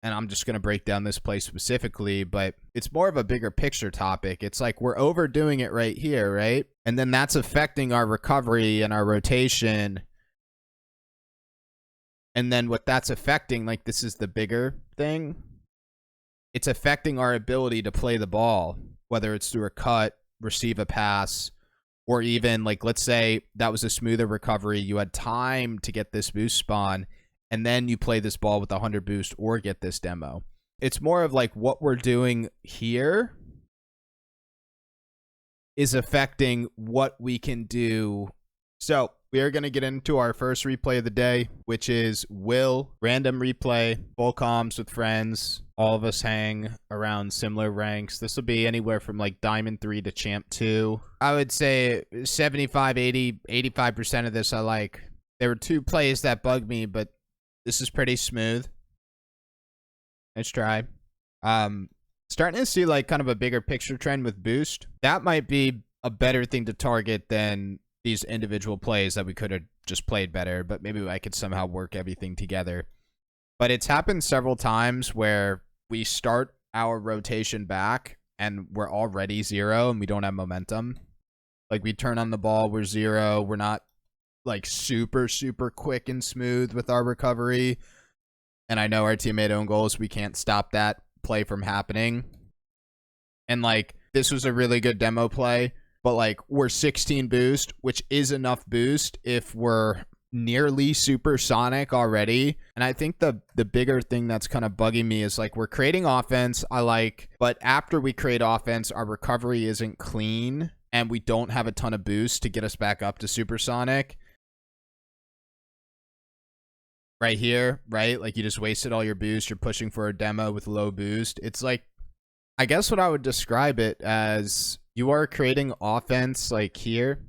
and I'm just going to break down this play specifically, but it's more of a bigger picture topic. It's like we're overdoing it right here, right? And then that's affecting our recovery and our rotation. And then what that's affecting, like this is the bigger thing, it's affecting our ability to play the ball, whether it's through a cut, receive a pass, or even like, let's say that was a smoother recovery. You had time to get this boost spawn, and then you play this ball with 100 boost or get this demo. It's more of like what we're doing here is affecting what we can do. So we are going to get into our first replay of the day, which is Will, random replay, full comms with friends. All of us hang around similar ranks. This will be anywhere from like Diamond 3 to Champ 2. I would say 75, 80, 85% of this I like. There were 2 plays that bugged me, but this is pretty smooth. Let's try. Starting to see like kind of a bigger picture trend with boost. That might be a better thing to target than these individual plays that we could have just played better, but maybe I could somehow work everything together. But it's happened several times where we start our rotation back and we're already 0 and we don't have momentum. Like we turn on the ball, we're 0. We're not like super quick and smooth with our recovery. And I know our teammate own goals, we can't stop that play from happening. And like this was a really good demo play, but like we're 16 boost, which is enough boost if we're nearly supersonic already. And I think the bigger thing that's kind of bugging me is like we're creating offense, I like, but after we create offense, our recovery isn't clean and we don't have a ton of boost to get us back up to supersonic. Right here, right? Like you just wasted all your boost. You're pushing for a demo with low boost. It's like, I guess what I would describe it as, you are creating offense like here,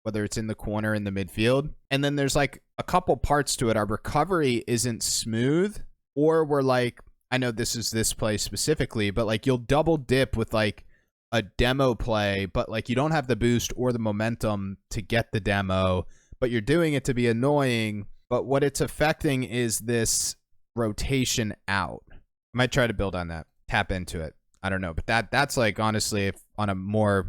whether it's in the corner, in the midfield. And then there's like a couple parts to it. Our recovery isn't smooth, or we're like, I know this is this play specifically, but like you'll double dip with like a demo play, but like you don't have the boost or the momentum to get the demo, but you're doing it to be annoying. But what it's affecting is this rotation out. I might try to build on that, tap into it. I don't know, but that's like, honestly, if on a more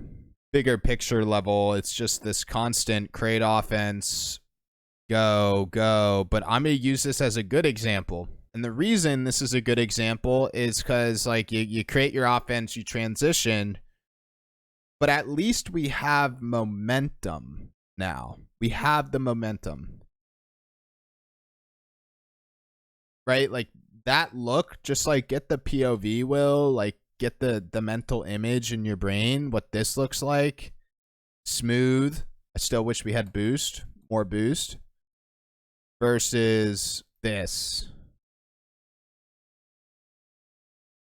bigger picture level, it's just this constant create offense, go. But I'm going to use this as a good example. And the reason this is a good example is because like you create your offense, you transition, but at least we have momentum now. We have the momentum. Right? Like that look, just like get the POV, Will, like get the mental image in your brain, what this looks like. Smooth. I still wish we had boost, more boost. Versus this.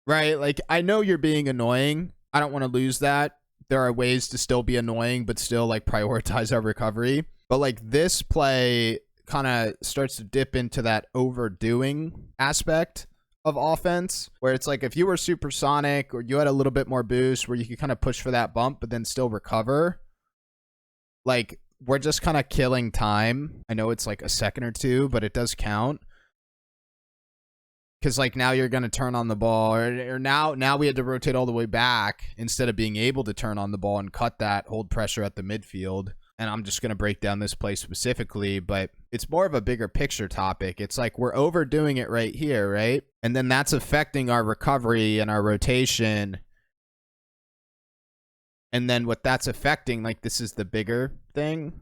Right? Like I know you're being annoying. I don't want to lose that. There are ways to still be annoying, but still like prioritize our recovery. But like this play kind of starts to dip into that overdoing aspect of offense, where it's like if you were supersonic or you had a little bit more boost where you could kind of push for that bump but then still recover, like we're just kind of killing time. I know it's like a second or two, but it does count, because like now you're going to turn on the ball, or now we had to rotate all the way back instead of being able to turn on the ball and cut that, hold pressure at the midfield. And I'm just going to break down this play specifically, but it's more of a bigger picture topic. It's like we're overdoing it right here, right? And then that's affecting our recovery and our rotation. And then what that's affecting, like this is the bigger thing,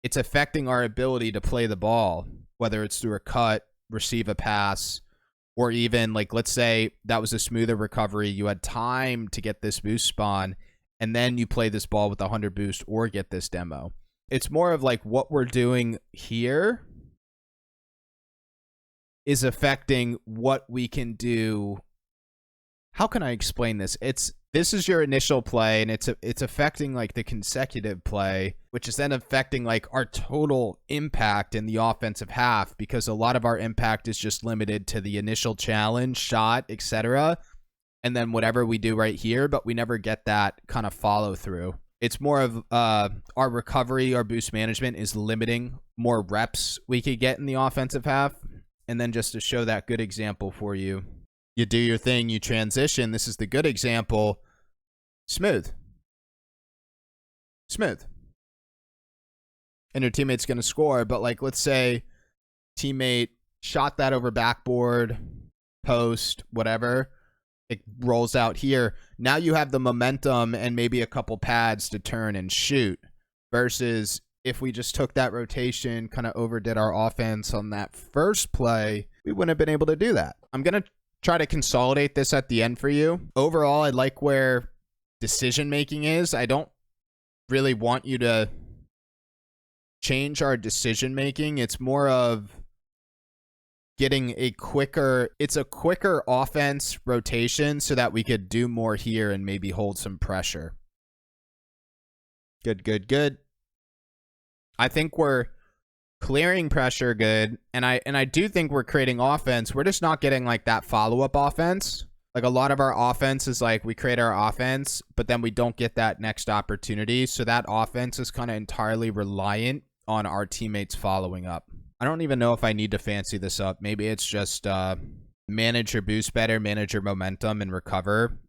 it's affecting our ability to play the ball, whether it's through a cut, receive a pass, or even like, let's say that was a smoother recovery. You had time to get this boost spawn, and then you play this ball with 100 boost or get this demo. It's more of like what we're doing here is affecting what we can do. How can I explain this? This is your initial play, and it's affecting like the consecutive play, which is then affecting like our total impact in the offensive half, because a lot of our impact is just limited to the initial challenge, shot, etc. And then whatever we do right here, but we never get that kind of follow through. It's more of our recovery, our boost management is limiting more reps we could get in the offensive half. And then just to show that good example for you, you do your thing, you transition. This is the good example. Smooth. Smooth. And your teammate's going to score. But like, let's say teammate shot that over backboard, post, whatever. It rolls out here. Now you have the momentum and maybe a couple pads to turn and shoot. Versus if we just took that rotation, kind of overdid our offense on that first play, we wouldn't have been able to do that. I'm going to try to consolidate this at the end for you. Overall, I like where decision making is. I don't really want you to change our decision making. It's more of getting a quicker offense rotation so that we could do more here and maybe hold some pressure. Good. I think we're clearing pressure good, and I do think we're creating offense. We're just not getting like that follow-up offense. Like a lot of our offense is like we create our offense, but then we don't get that next opportunity. So that offense is kind of entirely reliant on our teammates following up. I don't even know if I need to fancy this up. Maybe it's just manage your boost better, manage your momentum, and recover.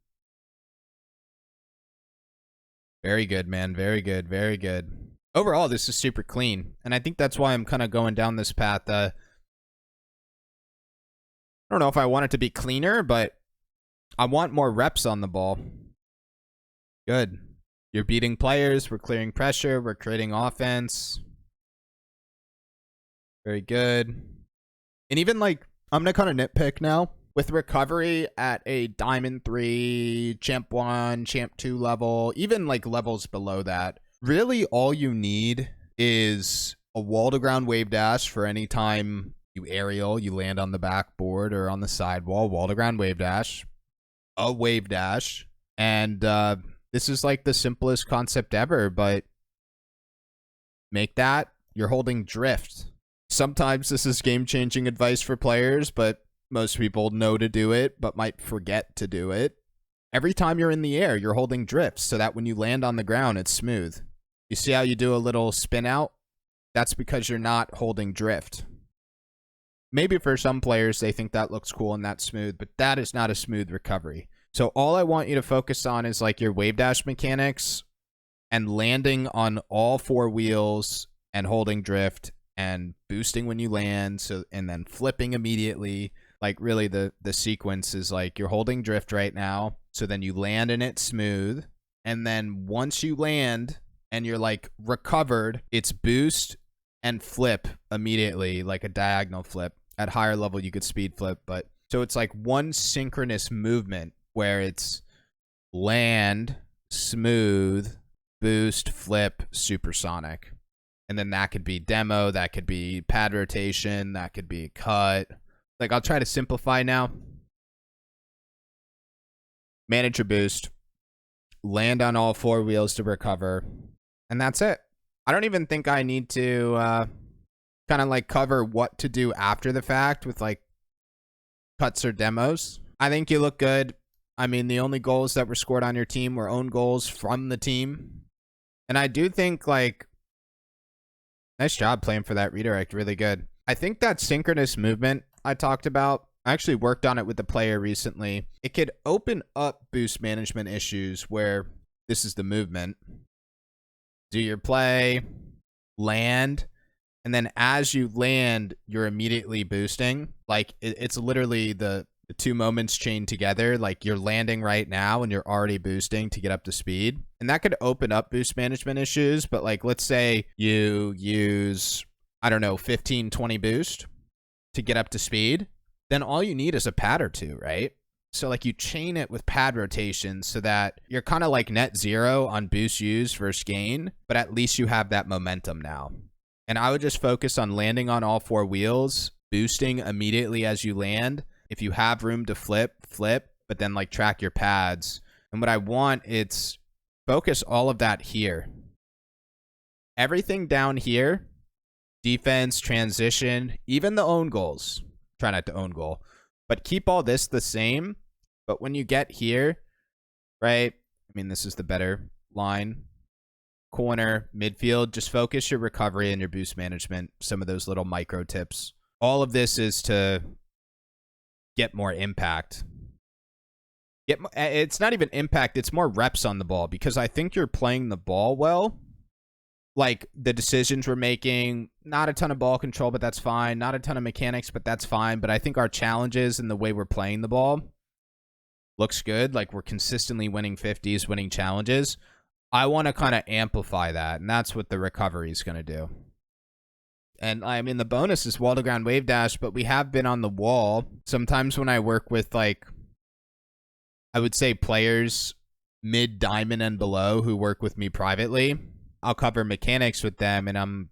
Very good, man. Very good. Overall, this is super clean. And I think that's why I'm kind of going down this path. I don't know if I want it to be cleaner, but I want more reps on the ball. Good. You're beating players. We're clearing pressure. We're creating offense. Very good. And even like, I'm going to kind of nitpick now. With recovery at a Diamond 3, Champ 1, Champ 2 level, even like levels below that, really all you need is a wall-to-ground wave dash for any time you aerial, you land on the backboard or on the sidewall, wall-to-ground wave dash, a wave dash, and this is like the simplest concept ever, but make that, you're holding drift. Sometimes this is game-changing advice for players, but most people know to do it, but might forget to do it. Every time you're in the air, you're holding drift so that when you land on the ground, it's smooth. You see how you do a little spin out? That's because you're not holding drift. Maybe for some players, they think that looks cool and that's smooth, but that is not a smooth recovery. So all I want you to focus on is like your wave dash mechanics and landing on all four wheels and holding drift and boosting when you land, so and then flipping immediately. Like really the sequence is like you're holding drift right now, so then you land in it smooth, and then once you land and you're like recovered, it's boost and flip immediately, like a diagonal flip. At higher level you could speed flip, but so it's like one synchronous movement where it's land, smooth, boost, flip, supersonic. And then that could be demo, that could be pad rotation, that could be cut. Like, I'll try to simplify now. Manage your boost. Land on all four wheels to recover. And that's it. I don't even think I need to kind of like cover what to do after the fact with like cuts or demos. I think you look good. I mean, the only goals that were scored on your team were own goals from the team. And I do think like, nice job playing for that redirect. Really good. I think that synchronous movement I talked about, I actually worked on it with the player recently. It could open up boost management issues where this is the movement. Do your play, land, and then as you land, you're immediately boosting. Like it's literally the two moments chained together. Like you're landing right now and you're already boosting to get up to speed. And that could open up boost management issues. But like, let's say you use, I don't know, 15, 20 boost to get up to speed. Then all you need is a pad or two, right? So like you chain it with pad rotation so that you're kind of like net zero on boost use versus gain, but at least you have that momentum now. And I would just focus on landing on all four wheels, boosting immediately as you land. If you have room to flip, but then like track your pads. And what I want, it's focus all of that here. Everything down here, defense, transition, even the own goals. Try not to own goal, but keep all this the same. But when you get here, right? I mean, this is the better line. Corner, midfield, just focus your recovery and your boost management. Some of those little micro tips. all of this is to get more impact. It's not even impact, it's more reps on the ball, because I think you're playing the ball well. Like, the decisions we're making, not a ton of ball control, but that's fine. Not a ton of mechanics, but that's fine. But I think our challenges and the way we're playing the ball looks good. Like, we're consistently winning 50s, winning challenges. I want to kind of amplify that, and that's what the recovery is going to do. And I mean, the bonus is wall to ground wave dash, but we have been on the wall. Sometimes when I work with, like, I would say players mid diamond and below who work with me privately, I'll cover mechanics with them, and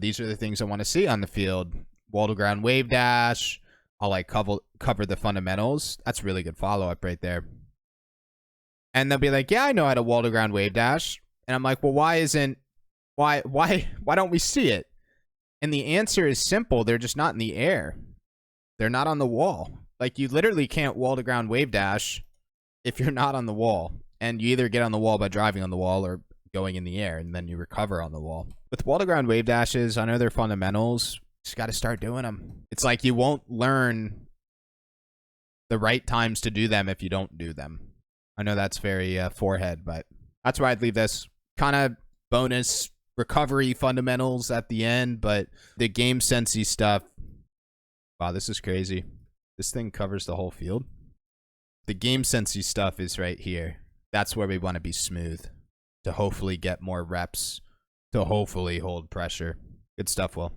these are the things I want to see on the field. Wall to ground wave dash. I'll like cover the fundamentals. That's really good follow-up right there. And they'll be like, yeah, I know how to wall to ground wave dash. And I'm like, well, why don't we see it? And the answer is simple. They're just not in the air. They're not on the wall. Like, you literally can't wall to ground wave dash if you're not on the wall. And you either get on the wall by driving on the wall or going in the air, and then you recover on the wall. With wall to ground wave dashes, I know they're fundamentals. Just got to start doing them. It's like you won't learn the right times to do them if you don't do them. I know that's very forehead, but that's where I'd leave this. Kind of bonus recovery fundamentals at the end, but the game sensey stuff. Wow, this is crazy. This thing covers the whole field. The game sensey stuff is right here. That's where we want to be smooth to hopefully get more reps, to hopefully hold pressure. Good stuff, Will.